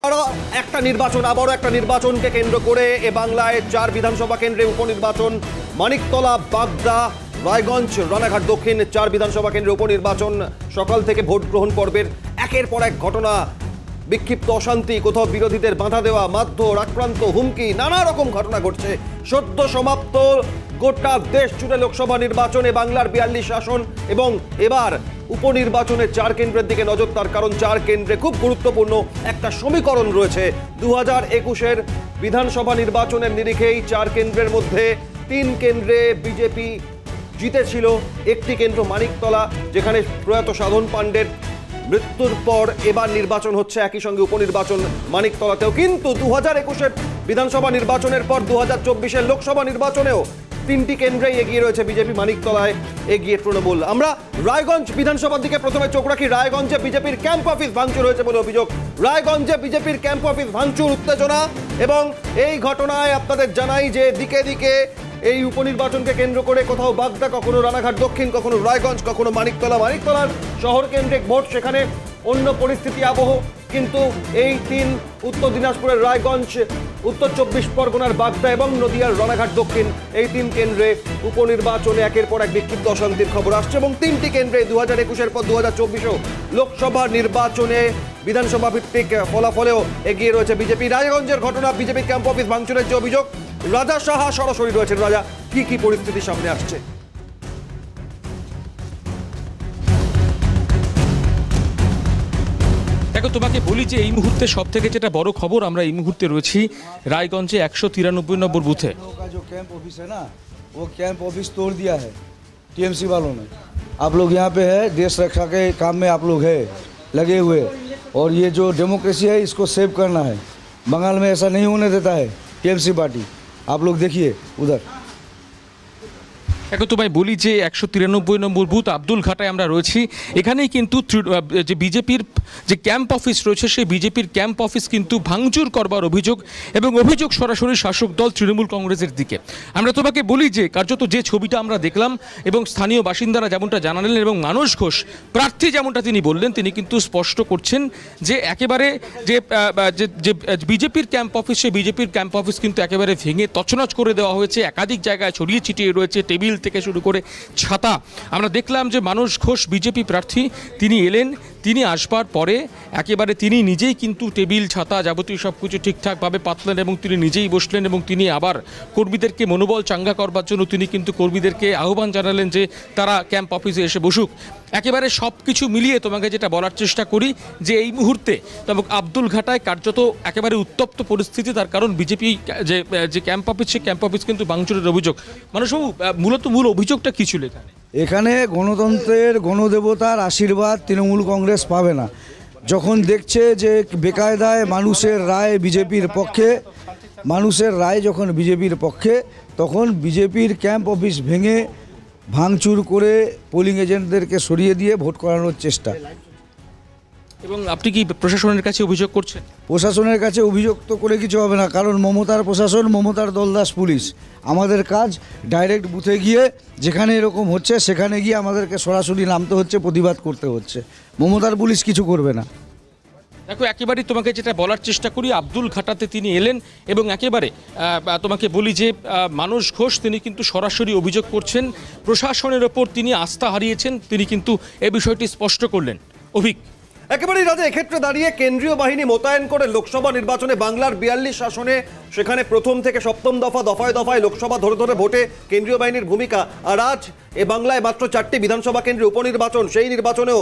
আবারও একটা নির্বাচনকে কেন্দ্র করে এ বাংলায় 4 বিধানসভা কেন্দ্রে উপনির্বাচন। মানিকতলা, বাগদা, রায়গঞ্জ, রানাঘাট দক্ষিণ 4 বিধানসভা কেন্দ্রে উপনির্বাচন। সকাল থেকে ভোট গ্রহণ পর্বের একের পর এক ঘটনা, বিক্ষিপ্ত অশান্তি, কোথাও বিরোধীদের বাধা দেওয়া, মারধর, আক্রান্ত, হুমকি, নানা রকম ঘটনা ঘটছে। সদ্য সমাপ্ত গোটা দেশ জুড়ে লোকসভা নির্বাচনে বাংলার 42 আসন এবং এবার উপনির্বাচনে 4 কেন্দ্রের দিকে নজর, তার কারণ 4 কেন্দ্রে খুব গুরুত্বপূর্ণ একটা সমীকরণ রয়েছে। 2021-এর বিধানসভা নির্বাচনের নিরিখেই 4 কেন্দ্রের মধ্যে 3 কেন্দ্রে বিজেপি জিতেছিল। একটি কেন্দ্র মানিকতলা, যেখানে প্রয়াত সাধন পাণ্ডের মৃত্যুর পর এবার নির্বাচন হচ্ছে, একই সঙ্গে উপনির্বাচন মানিকতলাতেও। কিন্তু 2021-এর বিধানসভা নির্বাচনের পর 2024-এর লোকসভা নির্বাচনেও 3টি কেন্দ্রেই এগিয়ে রয়েছে বিজেপি, মানিকতলায় এগিয়ে তৃণমূল। আমরা রায়গঞ্জ বিধানসভার দিকে প্রথমে চোখ রাখি। রায়গঞ্জে বিজেপির ক্যাম্প অফিস ভাঙচুর হয়েছে বলে অভিযোগ। রায়গঞ্জে বিজেপির ক্যাম্প অফিস ভাঙচুর, উত্তেজনা, এবং এই ঘটনায় আপনাদের জানাই যে দিকে দিকে এই উপনির্বাচনকে কেন্দ্র করে কোথাও বাগদা, কখনো রানাঘাট দক্ষিণ, কখনো রায়গঞ্জ, কখনো মানিকতলার শহর কেন্দ্রিক ভোট, সেখানে অন্য পরিস্থিতি আবহ। কিন্তু এই 3 উত্তর দিনাজপুরের রায়গঞ্জ, উত্তর 24 পরগনার বাগদা এবং নদিয়ার রানাঘাট দক্ষিণ, এই 3 কেন্দ্রে উপনির্বাচনে একের পর এক বিক্ষিপ্ত অশান্তির খবর আসছে এবং 3টি কেন্দ্রে 2021-এর পর 2024-ও লোকসভা নির্বাচনে বিধানসভা ভিত্তিক ফলাফলেও এগিয়ে রয়েছে বিজেপি। রায়গঞ্জের ঘটনা, বিজেপি ক্যাম্প অফিস ভাঙচুরের যে অভিযোগ, রাজা সাহা সরাসরি রয়েছেন। রাজা, কি পরিস্থিতি সামনে আসছে? দেখো, তোমাকে বলি যে এই মুহূর্তে সব থেকে যেটা বড় খবর, আমরা এই মুহূর্তে রয়েছি রায়গঞ্জে 193 নম্বর বুথে। कैंप ऑफिस है ना, वो कैंप ऑफिस तोड़ दिया है टीएमसी वालों ने। आप लोग यहाँ पे है, देश रक्षा के काम में आप लोग है लगे हुए, और ये जो डेमोक्रेसी है इसको सेव करना है। बंगाल में ऐसा नहीं होने देता है टीएमसी पार्टी। आप लोग देखिए उधर। এখন তোমায় বলি যে 193 নম্বর বুথ আব্দুল ঘাটায় আমরা রয়েছি। এখানেই কিন্তু যে বিজেপির যে ক্যাম্প অফিস রয়েছে, সেই বিজেপির ক্যাম্প অফিস কিন্তু ভাঙচুর করবার অভিযোগ, এবং অভিযোগ সরাসরি শাসক দল তৃণমূল কংগ্রেসের দিকে। আমরা তোমাকে বলি যে কার্যত যে ছবিটা আমরা দেখলাম, এবং স্থানীয় বাসিন্দারা যেমনটা জানালেন, এবং মানস ঘোষ প্রার্থী যেমনটা তিনি বললেন, তিনি কিন্তু স্পষ্ট করছেন যে একেবারে যে বিজেপির ক্যাম্প অফিস, সেই বিজেপির ক্যাম্প অফিস কিন্তু একেবারে ভেঙে তছনছ করে দেওয়া হয়েছে। একাধিক জায়গায় ছড়িয়ে ছিটিয়ে রয়েছে টেবিল থেকে শুরু করে ছাতা। আমরা দেখলাম যে মানস ঘোষ বিজেপি প্রার্থী, তিনি এলেন, তিনি আসবার পরে একেবারে তিনি নিজেই কিন্তু টেবিল, ছাতা, যাবতীয় সব কিছু ঠিকঠাকভাবে পাতলেন এবং তিনি নিজেই বসলেন, এবং তিনি আবার কর্মীদেরকে মনোবল চাঙ্গা করবার জন্য তিনি কিন্তু কর্মীদেরকে আহ্বান জানালেন যে তারা ক্যাম্প অফিসে এসে বসুক। একেবারে সব কিছু মিলিয়ে তোমাকে যেটা বলার চেষ্টা করি যে এই মুহূর্তে তবে আব্দুল ঘাটায় কার্যত একেবারে উত্তপ্ত পরিস্থিতি, তার কারণ বিজেপি যে ক্যাম্প অফিস, সেই ক্যাম্প অফিস কিন্তু ভাঙচুরের অভিযোগ। মানুষবাবু, মূল অভিযোগটা কী ছিল এখানে? এখানে গণতন্ত্রের, গণদেবতার আশীর্বাদ তৃণমূল কংগ্রেস পাবে না। যখন দেখছে যে বেকায়দায় মানুষের রায় বিজেপির পক্ষে, মানুষের রায় যখন বিজেপির পক্ষে, তখন বিজেপির ক্যাম্প অফিস ভেঙে ভাঙচুর করে পোলিং এজেন্টদেরকে সরিয়ে দিয়ে ভোট করানোর চেষ্টা। এবং আপনি কি প্রশাসনের কাছে অভিযোগ করছেন? প্রশাসনের কাছে অভিযোগ তো করে কিছু হবে না, কারণ মমতার প্রশাসন, মমতার দলদাস পুলিশ। আমাদের কাজ ডাইরেক্ট বুথে গিয়ে যেখানে এরকম হচ্ছে সেখানে গিয়ে আমাদেরকে সরাসরি নামতে হচ্ছে, প্রতিবাদ করতে হচ্ছে। মমতার পুলিশ কিছু করবে না। দেখো, একেবারেই তোমাকে যেটা বলার চেষ্টা করি, আব্দুল ঘাটাতে তিনি এলেন এবং একেবারে তোমাকে বলি যে মানস ঘোষ তিনি কিন্তু সরাসরি অভিযোগ করছেন প্রশাসনের ওপর তিনি আস্থা হারিয়েছেন, তিনি কিন্তু এ বিষয়টি স্পষ্ট করলেন। অভিক, একেবারেই রাজা, এক্ষেত্রে দাঁড়িয়ে কেন্দ্রীয় বাহিনী মোতায়েন করে লোকসভা নির্বাচনে বাংলার 42 আসনে, সেখানে প্রথম থেকে সপ্তম দফায় দফায় লোকসভা ধরে ভোটে কেন্দ্রীয় বাহিনীর ভূমিকা। আর আজ এ বাংলায় মাত্র 4টি বিধানসভা কেন্দ্রে উপনির্বাচন, সেই নির্বাচনেও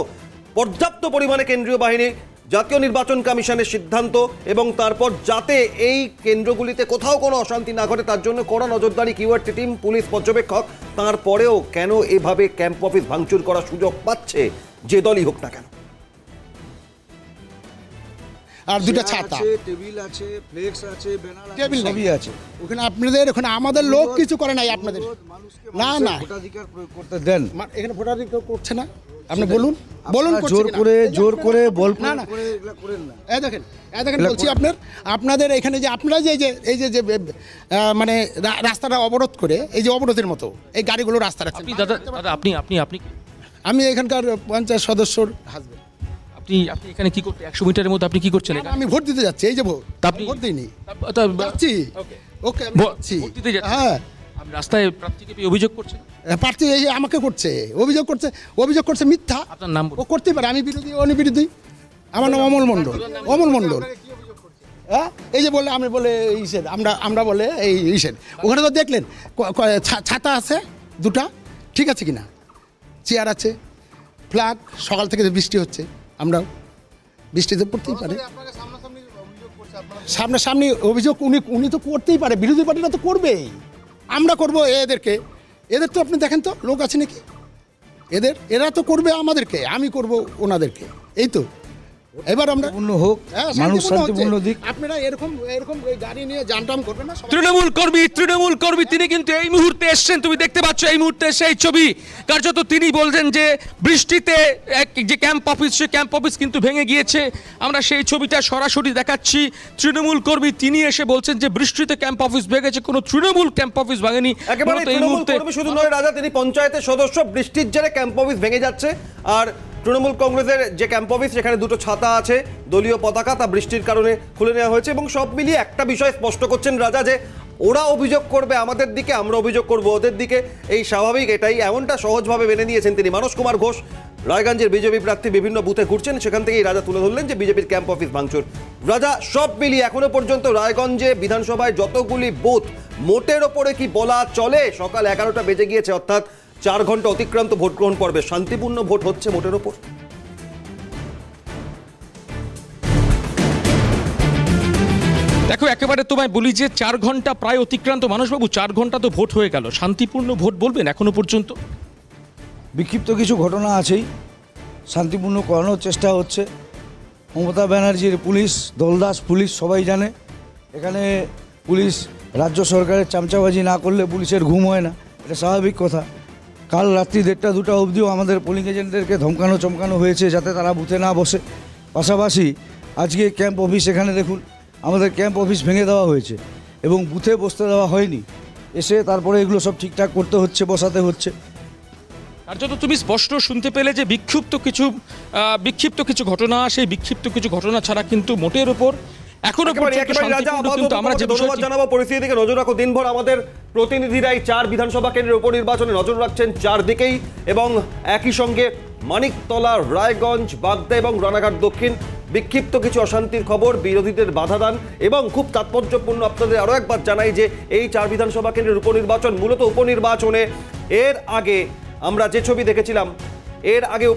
পর্যাপ্ত পরিমাণে কেন্দ্রীয় বাহিনী, জাতীয় নির্বাচন কমিশনের সিদ্ধান্ত, এবং তারপর যাতে এই কেন্দ্রগুলিতে কোথাও কোনো অশান্তি না ঘটে তার জন্য কড়া নজরদারি, কিউআরটি টিম, পুলিশ পর্যবেক্ষক। তারপরেও কেন এভাবে ক্যাম্প অফিস ভাঙচুর করার সুযোগ পাচ্ছে যে দলই হোক না কেন? আর দুটো ছাতা, টেবিল আছে, ফ্লেক্স আছে, ব্যানার আছে, টেবিল সবই আছে। ওখানে আপনাদের, ওখানে আমাদের লোক কিছু করে নাই আপনাদের। না ভোটাধিকার প্রয়োগ করতে দেন। এখানে ভোটাধিকার করছে না, আপনি বলুন জোর করে বল না না করেন না। দেখেন বলছি আপনাদের এখানে যে আপনারা যে এই যে মানে রাস্তাটা অবরোধ করে, এই যে অবরোধের মতো এই গাড়িগুলো রাস্তা রাখছেন। দাদা, আপনি আমি এখানকার পঞ্চায়েত সদস্যর হাজবেন্ড। আপনি এখানে কি করতে 100 মিটারের মধ্যে আপনি কি করছেন এখানে? আমি ভোট দিতে যাচ্ছি, এই যে ভোট। তা আপনি- ভোট দিইনি, তা- যাচ্ছি। Okay. ওকে, আমি যাচ্ছি। ভোট দিতে যাচ্ছেন? হ্যাঁ, আপনি রাস্তায় প্রার্থীকে পেয়ে অভিযোগ করছেন? প্রার্থী এই যে আমাকে করছে, অভিযোগ করছে মিথ্যা। আপনার নাম ও বলুন। করতেই পারে, আমি বিরোধী, উনি বিরোধী। আমার নাম অমল মণ্ডল। অমল মণ্ডল। হ্যাঁ, এই যে বলে আমি বলে ইসের, আমরা বলে এই ইসের ওখানে তো দেখলেন ছাতা আছে দুটা, ঠিক আছে কিনা, চেয়ার আছে, ফ্ল্যাগ, সকাল থেকে যে বৃষ্টি হচ্ছে, আমরা বৃষ্টিতে পড়তেই পারে। সামনাসামনি অভিযোগ উনি তো করতেই পারে, বিরোধী পার্টিরা তো করবেই। আমরা করবো এদের তো আপনি দেখেন তো লোক আছে নাকি, এরা তো করবে আমাদেরকে, আমি করব ওনাদেরকে, এই তো। এবার আমরা শান্তিপূর্ণ হোক, হ্যাঁ, মানুষ শান্তিপূর্ণ শান্তিপূর্ণ হচ্ছে। দিক। আপনারা এরকম ওই গাড়ি নিয়ে জামটাম করবেন না। তৃণমূল কর্মী তিনি কিন্তু এই মুহূর্তে এসছেন, তুমি দেখতে পাচ্ছ এই মুহূর্তে সেই ছবি। কার্যত তিনি বলছেন যে বৃষ্টিতে যে ক্যাম্প অফিস, সে ক্যাম্প অফিস কিন্তু ভেঙে গিয়েছে। আমরা সেই ছবিটা সরাসরি দেখাচ্ছি। তৃণমূল কর্মী তিনি এসে বলছেন যে বৃষ্টিতে ক্যাম্প অফিস ভেঙেছে, কোনো তৃণমূল ক্যাম্প অফিস ভাঙেনি। একেবারে মূলত এই তৃণমূল মুহূর্তে কর্মী শুধু নয় রাজা, তিনি পঞ্চায়েতের সদস্য। বৃষ্টির জেরে ক্যাম্প অফিস ভেঙে যাচ্ছে, আর তৃণমূল কংগ্রেসের যে ক্যাম্প অফিস সেখানে দুটো ছাতা আছে, দলীয় পতাকা, তা বৃষ্টির কারণে খুলে নেওয়া হয়েছে। এবং সব মিলিয়ে একটা বিষয় স্পষ্ট করছেন রাজা, যে ওরা অভিযোগ করবে আমাদের দিকে, আমরা অভিযোগ করব ওদের দিকে, এই স্বাভাবিক, এটাই এমনটা সহজভাবে মেনে নিয়েছেন তিনি। মানস কুমার ঘোষ রায়গঞ্জের বিজেপি প্রার্থী বিভিন্ন বুথে ঘুরছেন, সেখান থেকেই রাজা তুলে ধরলেন যে বিজেপির ক্যাম্প অফিস ভাঙচুর। রাজা, সব মিলিয়ে এখনো পর্যন্ত রায়গঞ্জে বিধানসভায় যতগুলি বুথ, মোটের ওপরে কি বলা চলে? সকাল 11টা বেজে গিয়েছে, অর্থাৎ 4 ঘন্টা অতিক্রান্ত ভোট গ্রহণ পর্বে। শান্তিপূর্ণ ভোট হচ্ছে মোটের ওপর? দেখো, একেবারে তোমায় বলি যে 4 ঘন্টা প্রায় অতিক্রান্ত। মানুষবাবু, 4 ঘন্টা তো ভোট হয়ে গেল, শান্তিপূর্ণ ভোট বলবেন এখনো পর্যন্ত? বিক্ষিপ্ত কিছু ঘটনা আছেই, শান্তিপূর্ণ করানোর চেষ্টা হচ্ছে। মমতা ব্যানার্জির পুলিশ, দলদাস পুলিশ সবাই জানে। এখানে পুলিশ রাজ্য সরকারের চামচাবাজি না করলে পুলিশের ঘুম হয় না, এটা স্বাভাবিক কথা। কাল রাত্রি 1টা 2টা অবধিও আমাদের পোলিং এজেন্টদেরকে ধমকানো চমকানো হয়েছে যাতে তারা বুথে না বসে। পাশাপাশি আজকে ক্যাম্প অফিস, এখানে দেখুন আমাদের ক্যাম্প অফিস ভেঙে দেওয়া হয়েছে এবং বুথে বসতে দেওয়া হয়নি। এসে তারপরে এগুলো সব ঠিকঠাক করতে হচ্ছে, বসাতে হচ্ছে। কার্যত তুমি স্পষ্ট শুনতে পেলে যে বিক্ষিপ্ত কিছু ঘটনা, সেই বিক্ষিপ্ত কিছু ঘটনা ছাড়া কিন্তু মোটের উপর এখনো পর্যন্ত শান্তিপূর্ণ। কিন্তু আমরা যে ধন্যবাদ জানাবো, পরিস্থিতি দিকে নজর রাখো। দিনভর আমাদের প্রতিনিধিরাই 4 বিধানসভা কেন্দ্রের উপনির্বাচনে নজর রাখছেন চারদিকেই, এবং একই সঙ্গে মানিকতলা, রায়গঞ্জ, বাগদা এবং রানাঘাট দক্ষিণ বিক্ষিপ্ত কিছু অশান্তির খবর, বিরোধীদের বাধাদান। এবং খুব তাৎপর্যপূর্ণ আপনাদের আরও একবার জানাই যে এই 4 বিধানসভা কেন্দ্রের উপনির্বাচন মূলত উপনির্বাচনে এর আগে আমরা যে ছবি দেখেছিলাম, এর আগে